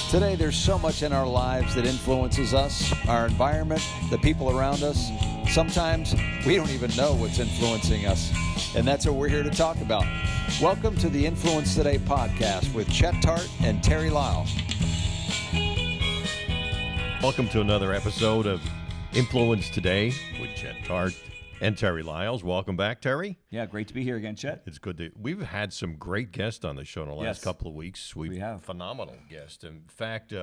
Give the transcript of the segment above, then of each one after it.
Today, there's so much in our lives that influences us, our environment, the people around us. Sometimes we don't even know what's influencing us, and that's what we're here to talk about. Welcome to the Influence Today podcast with Chet Tart and Terry Lyle. Welcome to another episode of Influence Today with Chet Tart and Terry Lyles. Welcome back, Terry. Yeah, great to be here again, Chet. It's good to. We've had some great guests on the show in the last couple of weeks. We have phenomenal guests. In fact,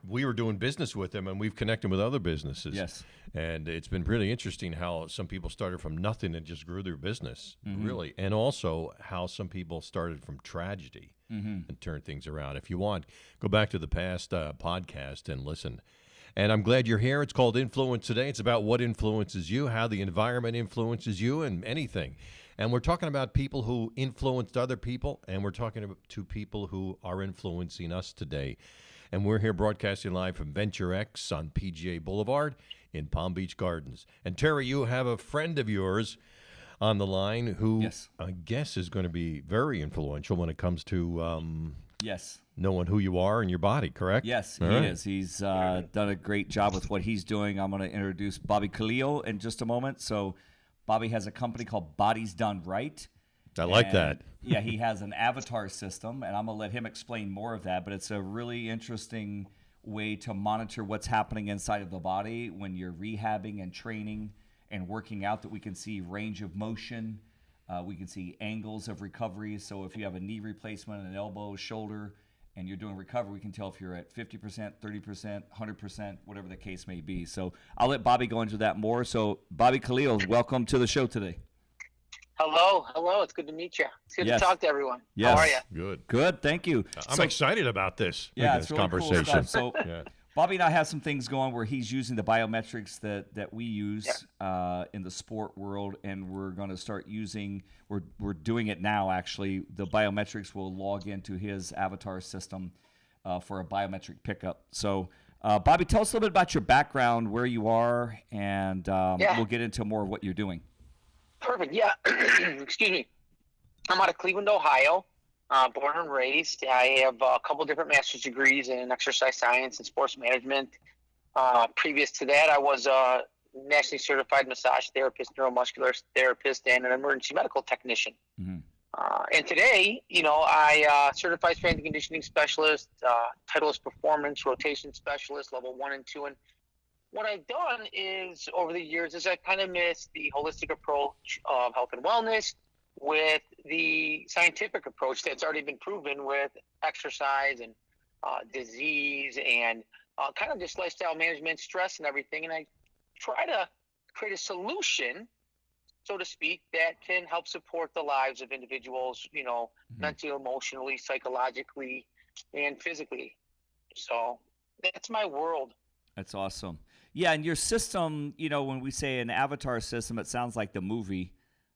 we were doing business with them, and we've connected with other businesses. Yes, and it's been really interesting how some people started from nothing and just grew their business, really, and also how some people started from tragedy and turned things around. If you want, go back to the past podcast and listen. And I'm glad you're here. It's called Influence Today. It's about what influences you, how the environment influences you, and anything. And we're talking about people who influenced other people, and we're talking to people who are influencing us today. And we're here broadcasting live from Venture X on PGA Boulevard in Palm Beach Gardens. And Terry, you have a friend of yours on the line who I guess is going to be very influential when it comes to knowing who you are and your body, correct? Yes, he is. He's done a great job with what he's doing. I'm going to introduce Bobby Kaleal in just a moment. So Bobby has a company called Bodies Done Right. I like that. Yeah, he has an avatar system, and I'm going to let him explain more of that. But it's a really interesting way to monitor what's happening inside of the body when you're rehabbing and training and working out, that we can see range of motion. We can see angles of recovery. So if you have a knee replacement, an elbow, shoulder, and you're doing recovery, we can tell if you're at 50%, 30%, 100%, whatever the case may be. So I'll let Bobby go into that more. So Bobby Kaleal, welcome to the show today. Hello. It's good to meet you. It's good to talk to everyone. How are you? Good. Thank you. I'm excited about this. Yeah, this it's really conversation. cool stuff. So Bobby and I have some things going where he's using the biometrics that we use in the sport world, and we're going to start using. We're doing it now. Actually, the biometrics will log into his avatar system for a biometric pickup. So, Bobby, tell us a little bit about your background, where you are, and we'll get into more of what you're doing. Perfect. Yeah. Excuse me. I'm out of Cleveland, Ohio. Born and raised. I have a couple different master's degrees in exercise science and sports management. Previous to that, I was a nationally certified massage therapist, neuromuscular therapist, and an emergency medical technician. And today, I certified strength and conditioning specialist, Titleist performance rotation specialist, level 1 and 2. And what I've done is, over the years, is I kind of mixed the holistic approach of health and wellness with the scientific approach that's already been proven with exercise and disease and kind of just lifestyle management, stress and everything. And I try to create a solution, so to speak, that can help support the lives of individuals, mentally, emotionally, psychologically, and physically. So that's my world. That's awesome. Yeah, and your system, when we say an avatar system, it sounds like the movie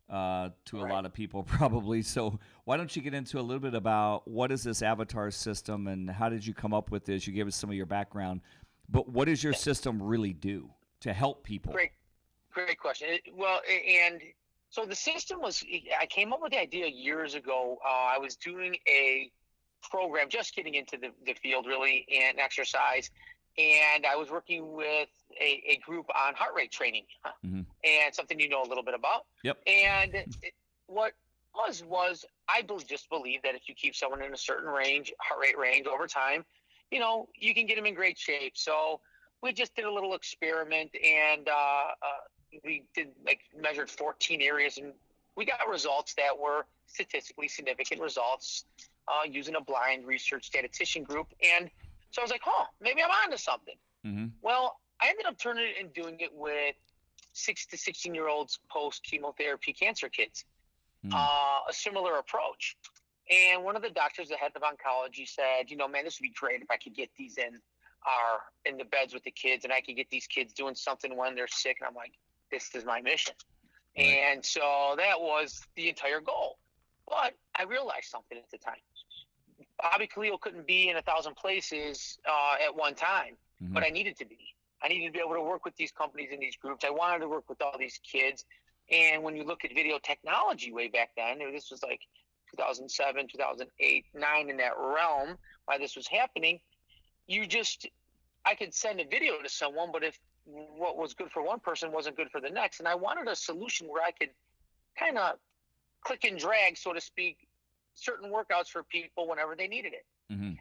to a lot of people probably. So why don't you get into a little bit about what is this avatar system and how did you come up with this? You gave us some of your background, but what does your system really do to help people? Great question. And so the system I came up with the idea years ago. I was doing a program, just getting into the field really, and exercise. And I was working with a group on heart rate training, and something you know a little bit about. Yep. And what was I just believe that if you keep someone in a certain range, heart rate range over time, you can get them in great shape. So we just did a little experiment, and we did measured 14 areas, and we got results that were statistically significant results using a blind research statistician group. And so I was like, maybe I'm onto something. Well, I ended up turning it and doing it with 6 to 16-year-olds post-chemotherapy cancer kids, a similar approach. And one of the doctors, the head of oncology, said, man, this would be great if I could get these in the beds with the kids, and I could get these kids doing something when they're sick. And I'm like, this is my mission. Right. And so that was the entire goal. But I realized something at the time. Bobby Kaleal couldn't be in 1,000 places at one time, but I needed to be. I needed to be able to work with these companies and these groups. I wanted to work with all these kids. And when you look at video technology way back then, this was like 2007, 2008, 9, in that realm, while this was happening, I could send a video to someone, but if what was good for one person wasn't good for the next, and I wanted a solution where I could kind of click and drag, so to speak, certain workouts for people whenever they needed it. Mm-hmm.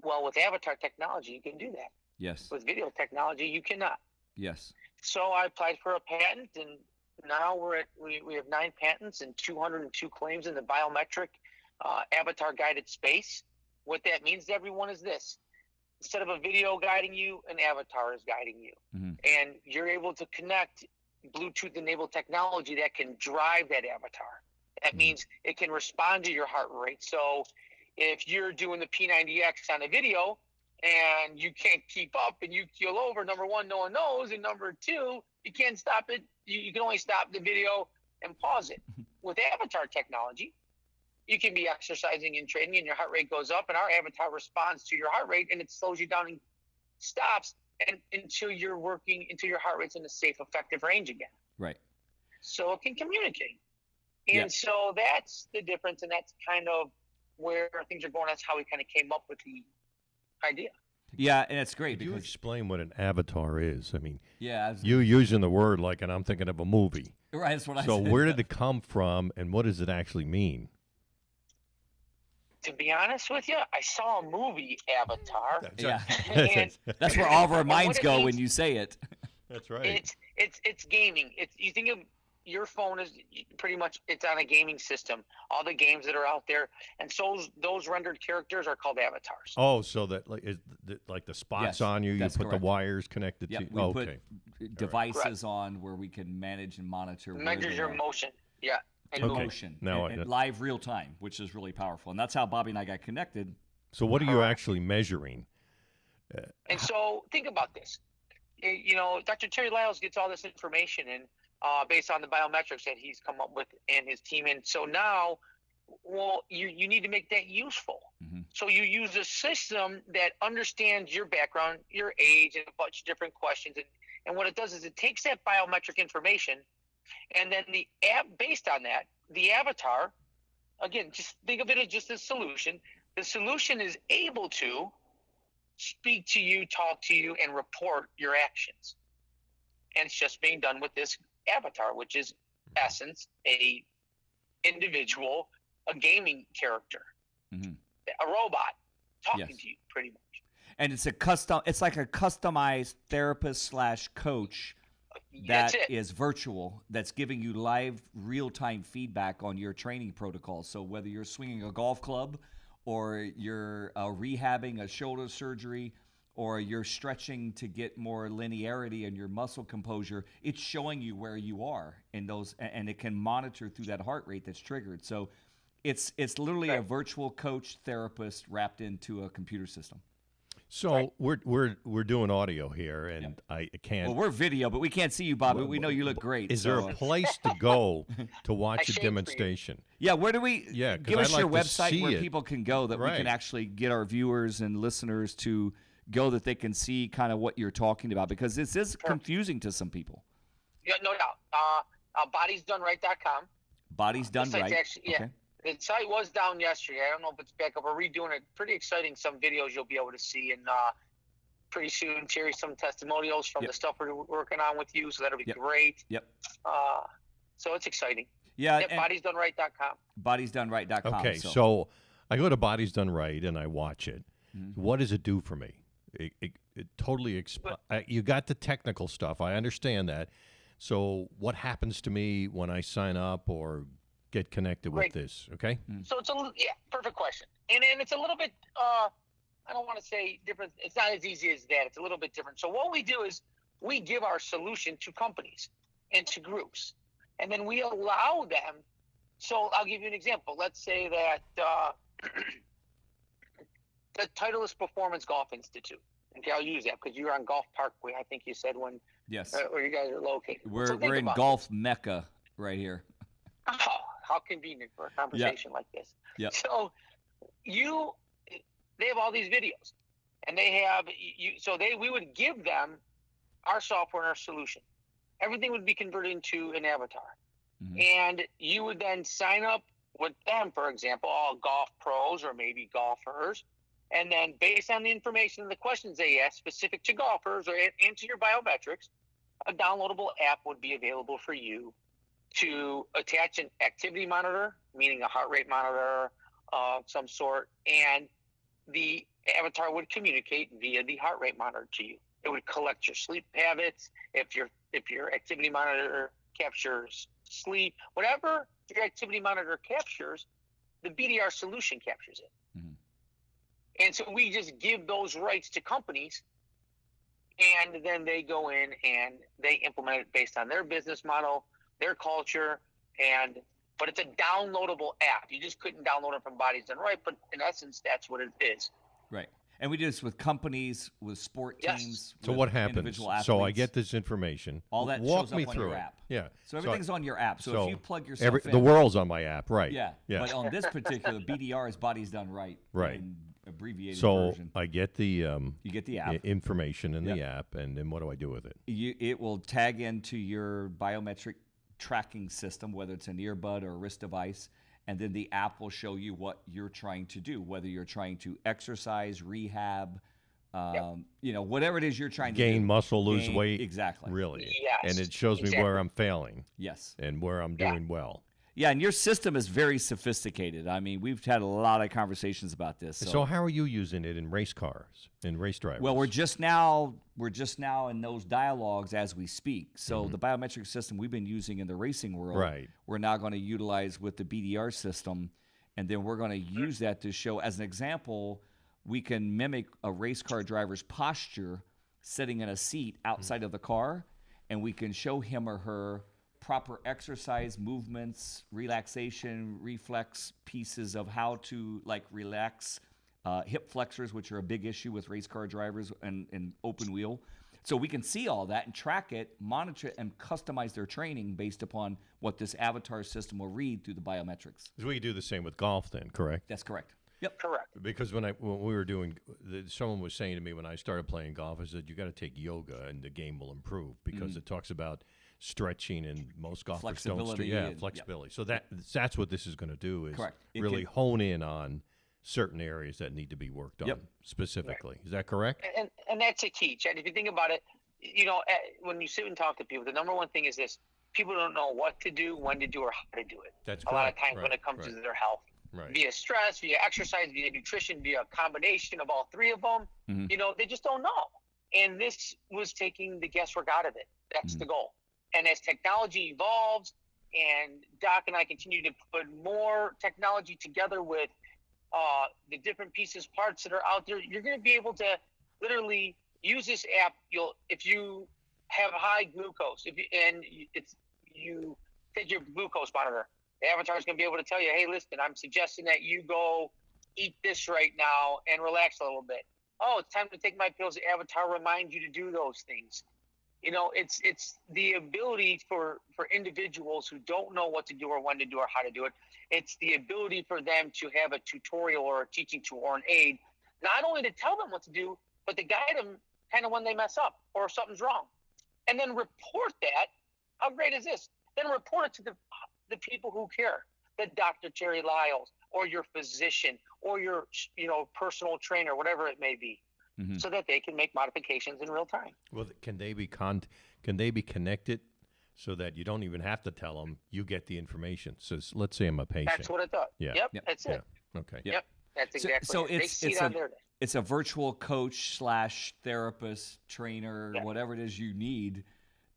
Well, with avatar technology, you can do that. Yes. With video technology, you cannot. Yes. So I applied for a patent, and now we have 9 patents and 202 claims in the biometric avatar guided space. What that means to everyone is this: instead of a video guiding you, an avatar is guiding you, and you're able to connect Bluetooth enabled technology that can drive that avatar. That means it can respond to your heart rate. So if you're doing the P90X on a video and you can't keep up and you keel over, number one, no one knows, and number two, you can't stop it. You can only stop the video and pause it. With avatar technology, you can be exercising and training and your heart rate goes up, and our avatar responds to your heart rate, and it slows you down and stops until your heart rate's in a safe, effective range again. Right. So it can communicate. And so that's the difference, and that's kind of where things are going. That's how we kind of came up with the idea. Yeah, and it's great. Could you because explain what an avatar is? I mean, yeah, you using the word like, and I'm thinking of a movie. right. That's what I So said. where did it come from, and what does it actually mean? To be honest with you, I saw a movie, Avatar. Yeah, And that's where all of our what minds it go means- when you say it. That's right. it's gaming. You think of your phone as pretty much it's on a gaming system. All the games that are out there, and so those rendered characters are called avatars. Oh, so that like the spots Yes, on you, you that's put correct. the wires connected Yep, to. we Okay. put devices on where we can manage and monitor where Measures they your are. motion. Yeah. And Okay. Motion. Now and I- live real time, which is really powerful, and that's how Bobby and I got connected. So what are you actually measuring? And so think about this. Dr. Terry Lyles gets all this information and based on the biometrics that he's come up with and his team. And so now, you need to make that useful. So you use a system that understands your background, your age, and a bunch of different questions. And what it does is it takes that biometric information, and then the app based on that, the avatar, again, just think of it as just a solution. The solution is able to speak to you, talk to you, and report your actions. And it's just being done with this avatar, which is essence a individual, a gaming character, a robot talking to you, pretty much. And it's like a customized therapist / coach that is virtual, that's giving you live real-time feedback on your training protocol. So whether you're swinging a golf club, or you're rehabbing a shoulder surgery, or you're stretching to get more linearity in your muscle composure, it's showing you where you are in those, and it can monitor through that heart rate that's triggered. So it's literally a virtual coach therapist wrapped into a computer system. So we're doing audio here, and I can't. Well, we're video, but we can't see you, Bob. But we know you look great. Is there a place to go to watch a shaped for you. demonstration? Yeah, where do we? Yeah, 'cause give us I'd your like to website see where it. people can go that we Right. can actually get our viewers and listeners to go, that they can see kind of what you're talking about, because this is confusing to some people. Yeah, no doubt. Bodiesdoneright.com. Body's done The site's right. actually- yeah. The site was down yesterday. I don't know if it's back up. We're redoing it. Pretty exciting. Some videos you'll be able to see, and pretty soon, Terry, some testimonials from the stuff we're working on with you. So that'll be great. Yep. So it's exciting. Yeah. Yep, bodiesdoneright.com. Bodiesdoneright.com. Okay, so I go to Body's Done Right and I watch it. What does it do for me? It totally you got the technical stuff. I understand that. So what happens to me when I sign up or get connected with this? Okay. So it's perfect question. And it's a little bit, I don't want to say different. It's not as easy as that. It's a little bit different. So what we do is we give our solution to companies and to groups, and then we allow them. So I'll give you an example. Let's say that the Titleist Performance Golf Institute. Okay, I'll use that because you're on Golf Parkway. I think you said yes, where you guys are located. we're in golf mecca right here. Oh, how convenient for a conversation like this. Yep. So they have all these videos, and they have we would give them our software and our solution. Everything would be converted into an avatar, and you would then sign up with them, for example, all golf pros or maybe golfers. And then based on the information and the questions they ask specific to golfers or into your biometrics, a downloadable app would be available for you to attach an activity monitor, meaning a heart rate monitor of some sort, and the avatar would communicate via the heart rate monitor to you. It would collect your sleep habits. If your activity monitor captures sleep, whatever your activity monitor captures, the BDR solution captures it. Mhm. And so we just give those rights to companies, and then they go in and they implement it based on their business model, their culture, but it's a downloadable app. You just couldn't download it from Bodies Done Right, but in essence, that's what it is. Right. And we do this with companies, with sport Yes. teams. So with what happens? individual athletes. So I get this information. All that Walk shows up me on through your it. app. Yeah. So everything's on your app. So if you plug yourself every, in, the world's on my app, right? Yeah. Yeah. But on this particular BDR is Bodies Done Right. Right. In abbreviated So version. I get the You get the app. information in the Yep. app, and then what do I do with it? It will tag into your biometric tracking system, whether it's an earbud or a wrist device, and then the app will show you what you're trying to do, whether you're trying to exercise, rehab, whatever it is you're trying to do. Gain muscle, lose Gain- weight. Exactly. Really. Yes, And it shows me exactly. where I'm failing Yes. and where I'm Yeah. doing well. Yeah, and your system is very sophisticated. I mean, we've had a lot of conversations about this. So how are you using it in race cars, in race drivers? Well, we're just now in those dialogues as we speak. So Mm-hmm. the biometric system we've been using in the racing world, Right. we're now going to utilize with the BDR system, and then we're going to use that to show, as an example, we can mimic a race car driver's posture sitting in a seat outside of the car, and we can show him or her proper exercise movements, relaxation, reflex pieces of how to relax hip flexors, which are a big issue with race car drivers and open wheel. So we can see all that and track it, monitor it, and customize their training based upon what this avatar system will read through the biometrics. So we do the same with golf then, correct? That's correct. Yep. Correct. Because when we were doing, someone was saying to me when I started playing golf, I said, you got to take yoga and the game will improve because it talks about stretching and most golfers don't Flexibility Yeah, and- flexibility. So that's what this is going to do is Correct. It really can- hone in on certain areas that need to be worked on Yep. specifically. Is that correct? And that's a key, Chad. If you think about it, when you sit and talk to people, the number one thing is this: people don't know what to do, when to do, or how to do it. That's a lot of correct. times when Right, it comes to right. their health, Right. via stress, via exercise, via nutrition, via a combination of all three of them, they just don't know. And this was taking the guesswork out of it. That's the goal. And as technology evolves, and Doc and I continue to put more technology together with the different pieces, parts that are out there, you're going to be able to literally use this app. If you have high glucose, you take your glucose monitor, the avatar is going to be able to tell you, hey, listen, I'm suggesting that you go eat this right now and relax a little bit. Oh, it's time to take my pills. The avatar reminds you to do those things. It's the ability for individuals who don't know what to do or when to do or how to do it. It's the ability for them to have a tutorial or a teaching tool or an aid, not only to tell them what to do, but to guide them kind of when they mess up or if something's wrong. And then report that. How great is this? Then report it to the people who care, the Dr. Jerry Lyles or your physician or your personal trainer, whatever it may be, so that they can make modifications in real time. Well, can they be connected so that you don't even have to tell them, you get the information? So let's say I'm a patient. That's what it does. Yeah. Yep. That's it. Okay. Yep. That's exactly So it. They it's see it on there. it's a virtual coach / therapist, trainer, whatever it is you need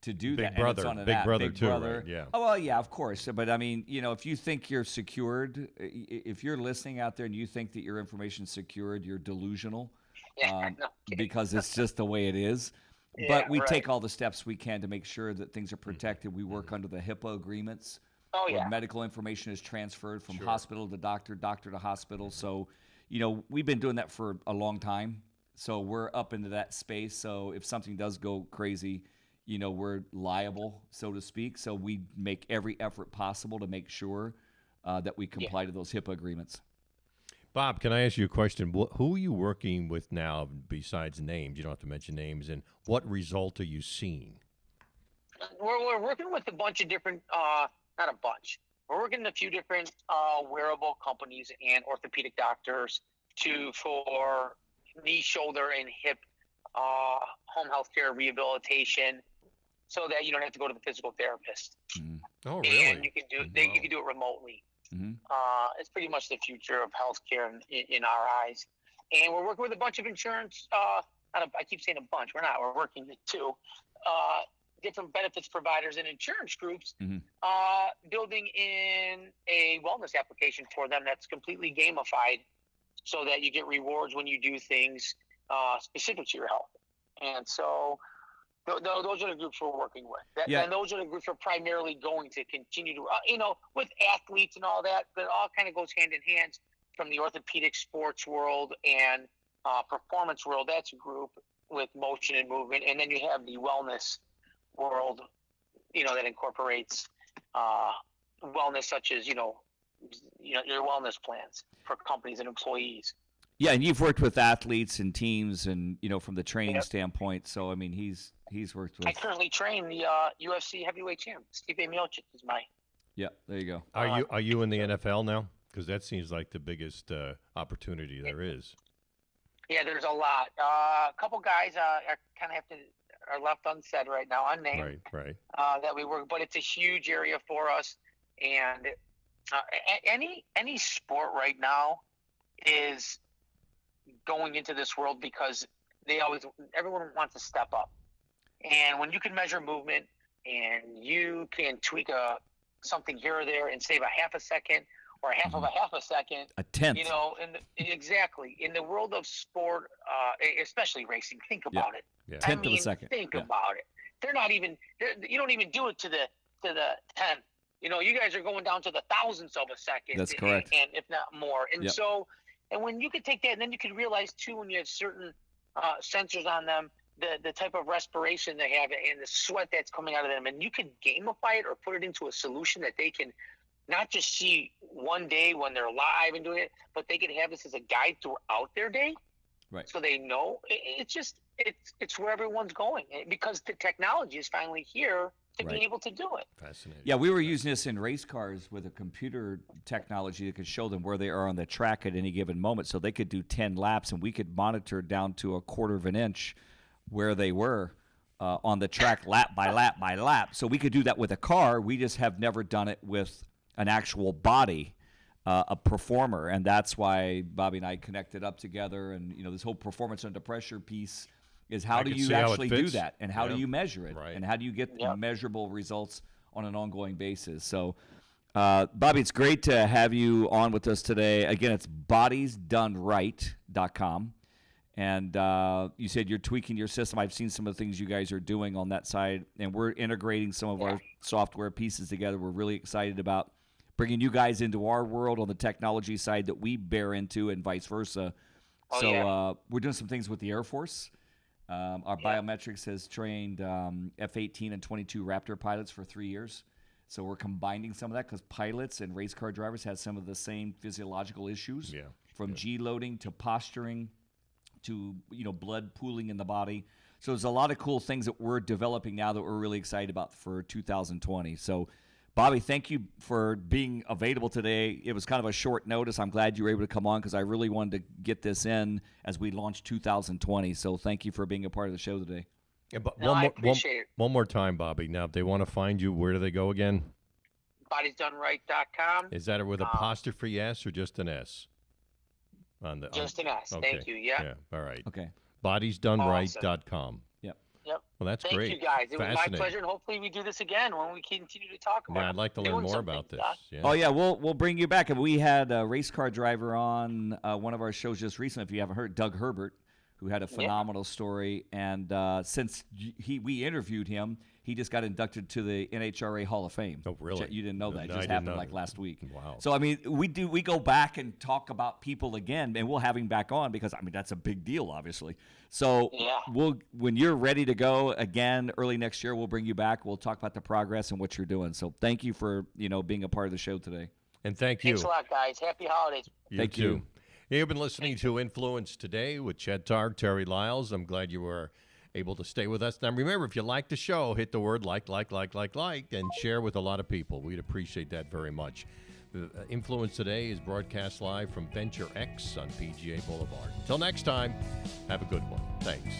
to do Big that. brother, and it's on big app. brother Big too, brother. right? Yeah. Oh, well, yeah, of course. But I mean, if you think you're secured, if you're listening out there and you think that your information's secured, you're delusional. Yeah, no kidding. Because it's just the way it is. Yeah, But we right. take all the steps we can to make sure that things are protected. We work under the HIPAA agreements. Oh, Where yeah. medical information is transferred from hospital to doctor, doctor to hospital. So, we've been doing that for a long time. So we're up into that space. So if something does go crazy, we're liable, so to speak. So we make every effort possible to make sure that we comply to those HIPAA agreements. Bob, can I ask you a question? Who are you working with now besides names? You don't have to mention names. And what result are you seeing? We're working with a bunch of different, not a bunch. we're working with a few different wearable companies and orthopedic doctors for knee, shoulder, and hip home health care rehabilitation, so that you don't have to go to the physical therapist. Mm-hmm. Oh, really? And you can do it. Wow. You can do it remotely. Mm-hmm. It's pretty much the future of healthcare in our eyes. And we're working with a bunch of insurance. I keep saying a bunch. We're not. We're working with two different benefits providers and insurance groups, building in a wellness application for them that's completely gamified, so that you get rewards when you do things specific to your health. And so those are the groups we're working with. And those are the groups we're primarily going to continue to, with athletes and all that, but it all kind of goes hand in hand from the orthopedic sports world and performance world. That's a group with motion and movement. And then you have the wellness world, that incorporates wellness, such as, your wellness plans for companies and employees. Yeah, and you've worked with athletes and teams, and from the training standpoint. So I mean, he's worked with. I currently train the UFC heavyweight champ. Stipe Miocic is my. Yeah, there you go. Are you in the NFL now? Because that seems like the biggest opportunity there is. Yeah, there's a lot. A couple guys are left unsaid right now, unnamed. Right. That we work, but it's a huge area for us, and any sport right now is going into this world because everyone wants to step up. And when you can measure movement and you can tweak something here or there and save a half a second or a half of a second, a tenth, exactly. In the world of sport, especially racing, think about it. Yeah. Tenth of a second. Think about it. They're not even. You don't even do it to the 10th. You guys are going down to the thousandths of a second. That's correct. And if not more. And so. And when you could take that, and then you could realize too, when you have certain sensors on them, the type of respiration they have and the sweat that's coming out of them, and you could gamify it or put it into a solution that they can not just see one day when they're live and doing it, but they can have this as a guide throughout their day, right? So they know it's where everyone's going, because the technology is finally here to be able to do it. Fascinating. Yeah, we were using this in race cars with a computer technology that could show them where they are on the track at any given moment. So they could do 10 laps, and we could monitor down to a quarter of an inch where they were on the track lap by lap by lap. So we could do that with a car. We just have never done it with an actual body, a performer. And that's why Bobby and I connected up together. And, this whole performance under pressure piece is how do you actually do that, and how do you measure it, and how do you get measurable results on an ongoing basis. So, Bobby, it's great to have you on with us today. Again, it's bodiesdoneright.com. And you said you're tweaking your system. I've seen some of the things you guys are doing on that side, and we're integrating some of our software pieces together. We're really excited about bringing you guys into our world on the technology side that we bear into, and vice versa. We're doing some things with the Air Force. Our biometrics has trained F-18 and 22 Raptor pilots for 3 years. So we're combining some of that because pilots and race car drivers have some of the same physiological issues, from G-loading to posturing to blood pooling in the body. So there's a lot of cool things that we're developing now that we're really excited about for 2020. So, Bobby, thank you for being available today. It was kind of a short notice. I'm glad you were able to come on because I really wanted to get this in as we launch 2020. So thank you for being a part of the show today. Yeah, but I appreciate it. One more time, Bobby. Now, if they want to find you, where do they go again? Bodiesdoneright.com. Is that with apostrophe S or just an S? Just an S. Okay. Thank you. Yeah. All right. Okay. Bodiesdoneright.com. Yep. Well, that's Thank great. you, guys. It was my Fascinating. pleasure, and hopefully we do this again when we continue to talk about it. Yeah, I'd like to learn more about this. Yeah. Oh, yeah, we'll bring you back. And we had a race car driver on one of our shows just recently, if you haven't heard, Doug Herbert, who had a phenomenal story. And since we interviewed him, he just got inducted to the NHRA Hall of Fame. Oh, really? You didn't know that. It No, just I didn't happened know. like last week. Wow. So, I mean, we go back and talk about people again, and we'll have him back on because, I mean, that's a big deal, obviously. So when you're ready to go again early next year, we'll bring you back. We'll talk about the progress and what you're doing. So thank you for, being a part of the show today. And thank you. Thanks a lot, guys. Happy holidays. Thank you. You've been listening to Influence Today with Chet Targ, Terry Lyles. I'm glad you were able to stay with us. Now, remember, if you like the show, hit the word like, and share with a lot of people. We'd appreciate that very much. Influence Today is broadcast live from Venture X on PGA Boulevard. Until next time, have a good one. Thanks.